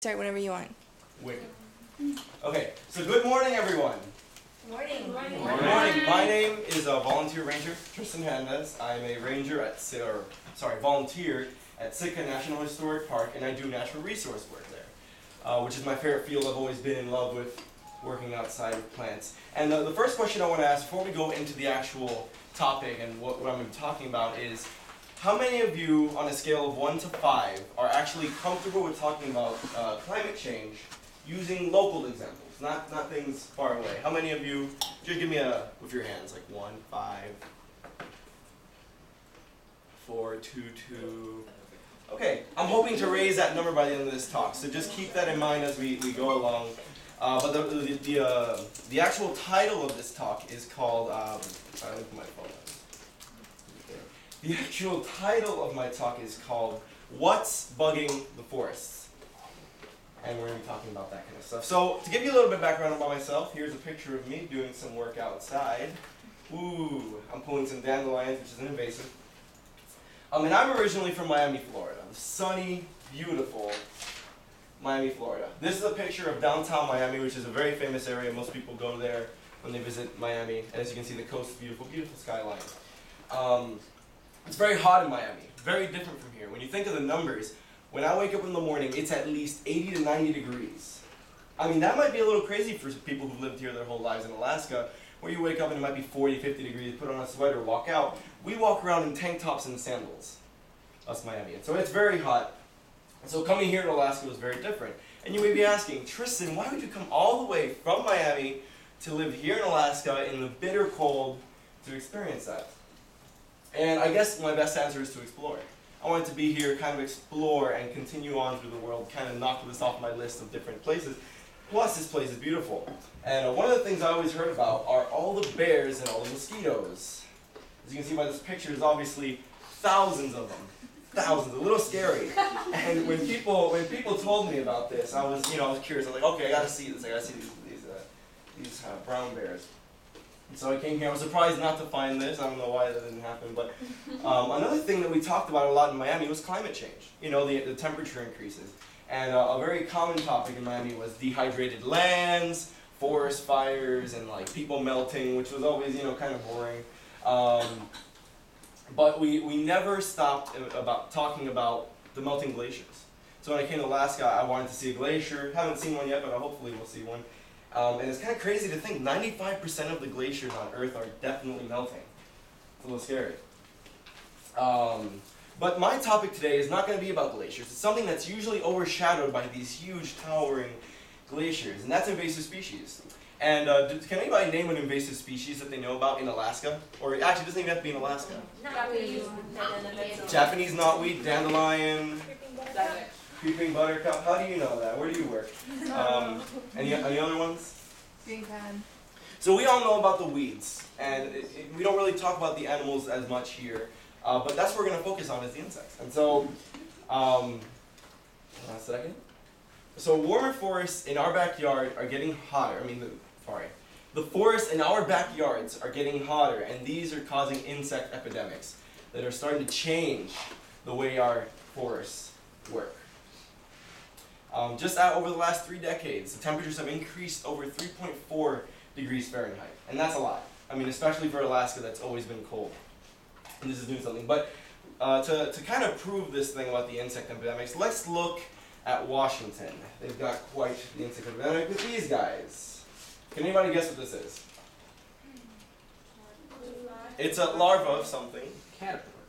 Start whenever you want. Wicked. Okay, so good morning, everyone. Morning. Good morning. My name is Volunteer Ranger Tristan Hernandez. I'm a ranger at volunteer at Sitka National Historic Park, and I do natural resource work there, which is my favorite field. I've always been in love with working outside with plants. And the first question I want to ask before we go into the actual topic and what I'm going to be talking about is, how many of you, on a scale of 1 to 5, are actually comfortable with talking about climate change using local examples, not things far away? How many of you, just give me with your hands, like 1, 5, 4, 2, 2. Okay, I'm hoping to raise that number by the end of this talk, so just keep that in mind as we go along. But the actual title of this talk is called, let me put my phone on. The actual title of my talk is called, What's Bugging the Forests? And we're going to be talking about that kind of stuff. So, to give you a little bit of background about myself, here's a picture of me doing some work outside. Ooh, I'm pulling some dandelions, which is an invasive. And I'm originally from Miami, Florida. Sunny, beautiful Miami, Florida. This is a picture of downtown Miami, which is a very famous area. Most people go there when they visit Miami. And as you can see, the coast is beautiful, beautiful skyline. It's very hot in Miami, very different from here. When you think of the numbers, when I wake up in the morning, it's at least 80 to 90 degrees. I mean, that might be a little crazy for people who've lived here their whole lives in Alaska, where you wake up and it might be 40, 50 degrees, put on a sweater, walk out. We walk around in tank tops and sandals. That's Miami. And so it's very hot. And so coming here in Alaska was very different. And you may be asking, Tristan, why would you come all the way from Miami to live here in Alaska in the bitter cold to experience that? And I guess my best answer is to explore. I wanted to be here, kind of explore and continue on through the world, kind of knock this off my list of different places. Plus, this place is beautiful. And one of the things I always heard about are all the bears and all the mosquitoes. As you can see by this picture, there's obviously thousands of them. Thousands, a little scary. And when people told me about this, I was curious. I was like, okay, I gotta see this. I gotta see these brown bears. And so I came here. I was surprised not to find this. I don't know why that didn't happen. But another thing that we talked about a lot in Miami was climate change. You know, the temperature increases. And a very common topic in Miami was dehydrated lands, forest fires, and like people melting, which was always, kind of boring. But we never stopped about talking about the melting glaciers. So when I came to Alaska, I wanted to see a glacier. Haven't seen one yet, but hopefully we'll see one. And it's kind of crazy to think 95% of the glaciers on Earth are definitely melting. It's a little scary. But my topic today is not going to be about glaciers. It's something that's usually overshadowed by these huge towering glaciers, and that's invasive species. And can anybody name an invasive species that they know about in Alaska? Or actually, it doesn't even have to be in Alaska. Japanese knotweed, dandelion, creeping buttercup. How do you know that? Where do you work? Any other ones? Green pan. So we all know about the weeds, and we don't really talk about the animals as much here, but that's what we're going to focus on is the insects. And so, So warmer forests in our backyard are getting hotter. The forests in our backyards are getting hotter, and these are causing insect epidemics that are starting to change the way our forests work. Just over the last 3 decades, the temperatures have increased over 3.4 degrees Fahrenheit. And that's a lot. I mean, especially for Alaska, that's always been cold. And this is doing something. But to kind of prove this thing about the insect epidemics, let's look at Washington. They've got quite the insect epidemic with these guys. Can anybody guess what this is? It's a larva of something. Caterpillar.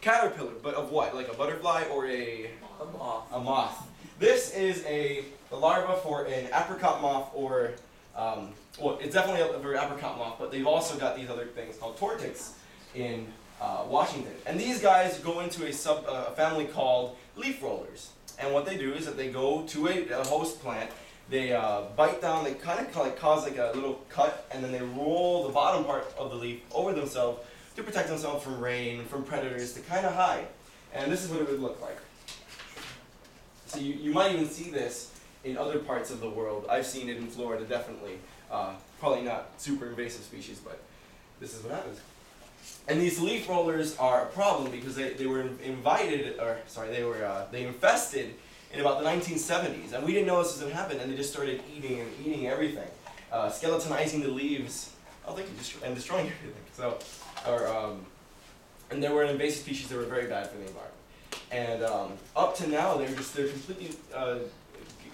Caterpillar, but of what? Like a butterfly or a moth. A moth. This is the larva for an apricot moth or, well, it's definitely a very apricot moth, but they've also got these other things called tortics in Washington. And these guys go into a family called leaf rollers. And what they do is that they go to a host plant, they bite down, they kind of like cause like a little cut, and then they roll the bottom part of the leaf over themselves to protect themselves from rain, from predators, to kind of hide. And this is what it would look like. So you might even see this in other parts of the world. I've seen it in Florida, definitely. Probably not super invasive species, but this is what happens. And these leaf rollers are a problem because they infested in about the 1970s, and we didn't know this was going to happen, and they just started eating and eating everything, skeletonizing the leaves, and destroying everything. So, and they were an invasive species that were very bad for the environment. And up to now, they're completely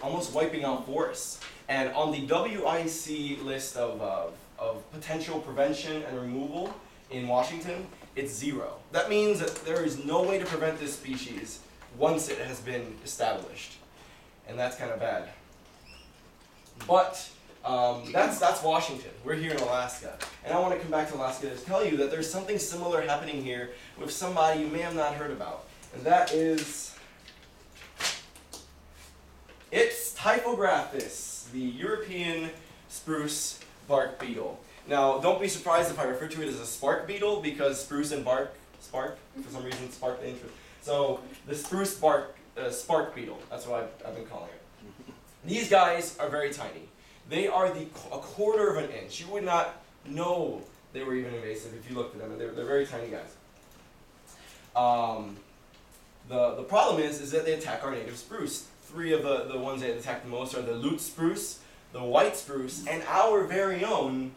almost wiping out forests. And on the WIC list of potential prevention and removal in Washington, it's 0. That means that there is no way to prevent this species once it has been established. And that's kind of bad. But that's Washington. We're here in Alaska. And I want to come back to Alaska to tell you that there's something similar happening here with somebody you may have not heard about. And that is, it's Typhographus, the European spruce bark beetle. Now, don't be surprised if I refer to it as a spark beetle, because spruce and bark, spark, for some reason spark the interest. So, the spruce bark, spark beetle, that's what I've been calling it. These guys are very tiny. They are a quarter of an inch. You would not know they were even invasive if you looked at them. They're very tiny guys. The problem is that they attack our native spruce. 3 of the ones that attack the most are the lute spruce, the white spruce, and our very own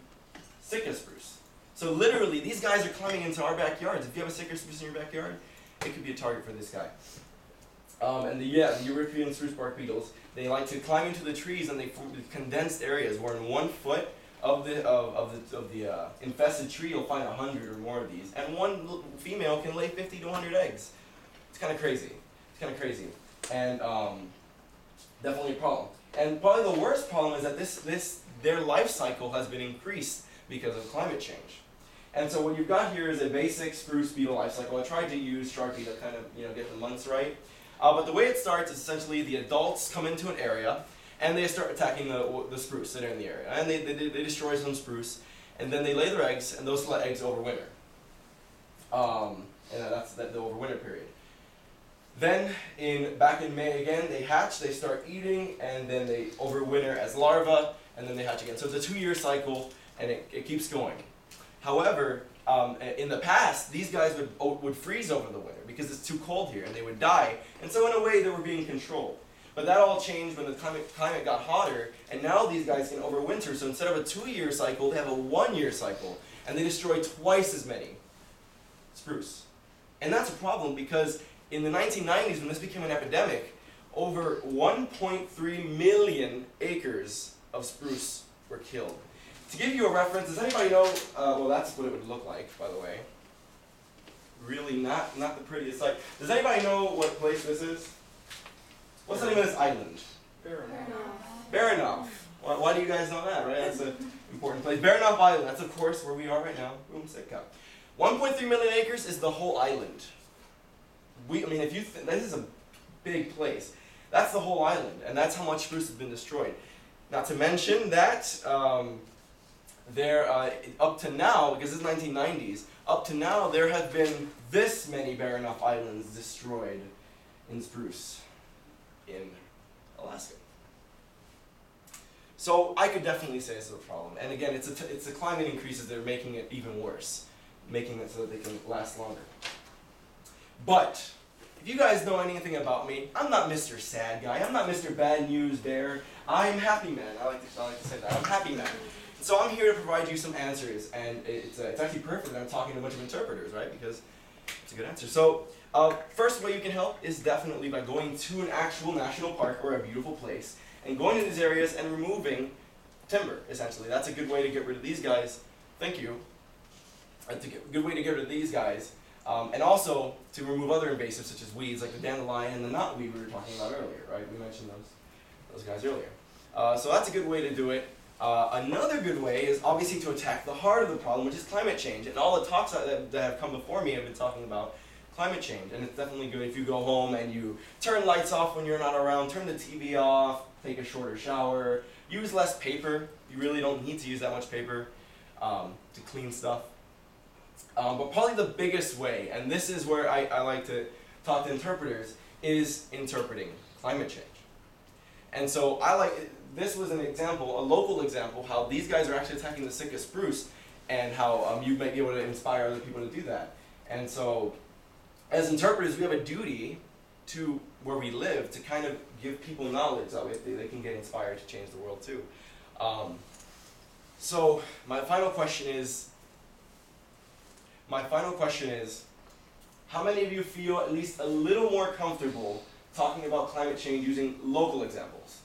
Sitka spruce. So literally, these guys are climbing into our backyards. If you have a Sitka spruce in your backyard, it could be a target for this guy. And the European spruce bark beetles, they like to climb into the trees, and they form condensed areas where in 1 foot of the infested tree you'll find 100 or more of these, and one female can lay 50 to 100 eggs. It's kind of crazy. And definitely a problem. And probably the worst problem is that their life cycle has been increased because of climate change. And so what you've got here is a basic spruce beetle life cycle. I tried to use Sharpie to kind of get the months right. But the way it starts is essentially the adults come into an area and they start attacking the spruce that are in the area. And they destroy some spruce, and then they lay their eggs, and those let eggs overwinter. And that's the overwinter period. Then, back in May again, they hatch, they start eating, and then they overwinter as larvae, and then they hatch again. So it's a 2-year cycle, and it keeps going. However, in the past, these guys would freeze over the winter because it's too cold here, and they would die. And so in a way, they were being controlled. But that all changed when the climate got hotter, and now these guys can overwinter. So instead of a 2-year cycle, they have a 1-year cycle, and they destroy twice as many spruce. And that's a problem because in the 1990s, when this became an epidemic, over 1.3 million acres of spruce were killed. To give you a reference, does anybody know, well that's what it would look like, by the way. Really not the prettiest sight. Does anybody know what place this is? What's the name of this island? Baranof. Why do you guys know that, right? That's an important place. Baranof Island, that's of course where we are right now, Sitka. 1.3 million acres is the whole island. This is a big place. That's the whole island, and that's how much spruce has been destroyed. Not to mention that up to now, because it's 1990s, up to now there have been this many Baranof Islands destroyed in spruce in Alaska. So I could definitely say this is a problem. And again, it's the climate increases that are making it even worse, making it so that they can last longer. But if you guys know anything about me, I'm not Mr. Sad Guy. I'm not Mr. Bad News Bear. I'm Happy Man. I like to say that. I'm Happy Man. So I'm here to provide you some answers, and it's actually perfect that I'm talking to a bunch of interpreters, right? Because it's a good answer. So first way you can help is definitely by going to an actual national park or a beautiful place and going to these areas and removing timber, essentially. That's a good way to get rid of these guys. Thank you. That's a good way to get rid of these guys. And also to remove other invasives such as weeds like the dandelion and the knotweed we were talking about earlier, right? We mentioned those guys earlier. So that's a good way to do it. Another good way is obviously to attack the heart of the problem, which is climate change. And all the talks that have come before me have been talking about climate change. And it's definitely good if you go home and you turn lights off when you're not around, turn the TV off, take a shorter shower, use less paper. You really don't need to use that much paper to clean stuff. But probably the biggest way, and this is where I like to talk to interpreters, is interpreting climate change. And so this was an example, a local example, how these guys are actually attacking the Sitka spruce, and how you might be able to inspire other people to do that. And so, as interpreters, we have a duty to where we live to kind of give people knowledge that way they can get inspired to change the world too. So my final question is, how many of you feel at least a little more comfortable talking about climate change using local examples?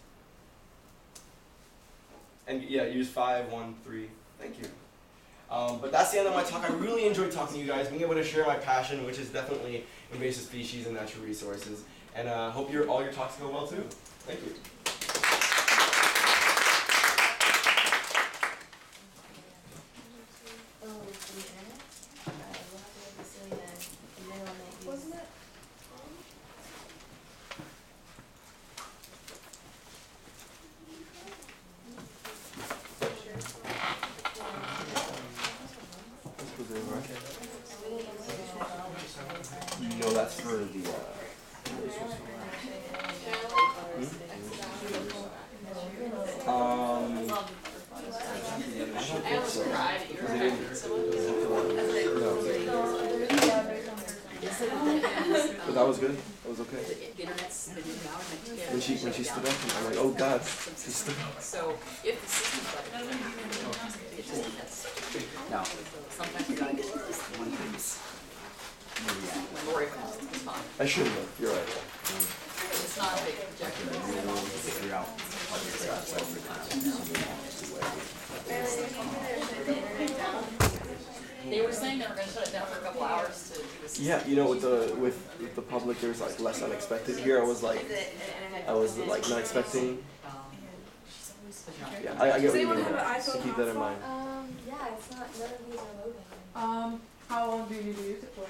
And yeah, use 5, 1, 3. Thank you. But that's the end of my talk. I really enjoyed talking to you guys, being able to share my passion, which is definitely invasive species and natural resources. And hope all your talks go well too. Thank you. Wasn't it? No, that's for the. But that was good. That was okay. When she stood up, I'm like, oh God, she stood up. So if the system's like it just depends. No, sometimes you gotta get one piece. When Lori went out, it's fine. I shouldn't have. You're right. It's not a big projector. They were saying they were going to shut it down for a couple hours to do this. Yeah, you know, with the public, there's like less unexpected. Here, I was like not expecting. Yeah, I get what you mean. So keep that in mind. Yeah, it's not, none of these are loading. How long do you need to use it for?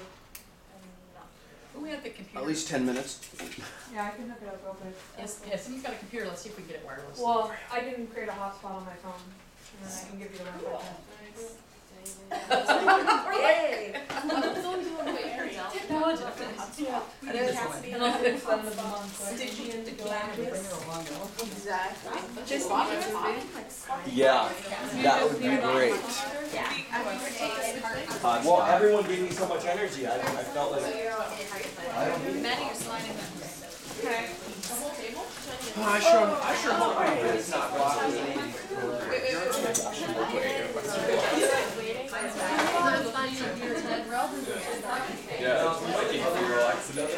Well, we have the computer. At least 10 minutes. Yeah, I can hook it up real quick. Yes, yeah, someone's got a computer. Let's see if we can get it wireless. Well, I can create a hotspot on my phone, and then I can give you the Wi-Fi. Yay! Technology. And it has to be at the end of the month, so I can Exactly. Just Yeah, that would be great. Well, everyone gave me so much energy. I felt like I don't need it. Maddie, you're sliding that. Okay. The whole table? I sure hope I am. It's not possible. Yeah, it's like if you relax enough.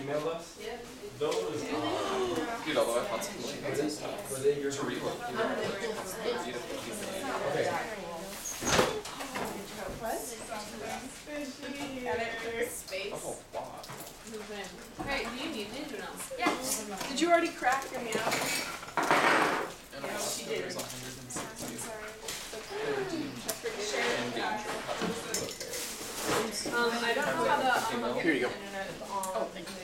Email us? Those Dude, although I found some were they your reload. Okay. Space. Oh, wow. Hey, do you need it or not? Yeah. Did you already crack your meow? Yeah, she did. There's 160. I don't know how to Here you go. internet on. Oh, thank you.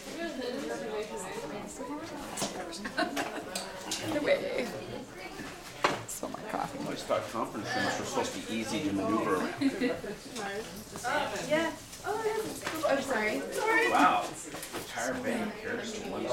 Spill my coffee. I just thought conference rooms were supposed to be easy to maneuver around. Yeah. Oh, it is. I'm sorry. Sorry. Wow. Entire band carries one.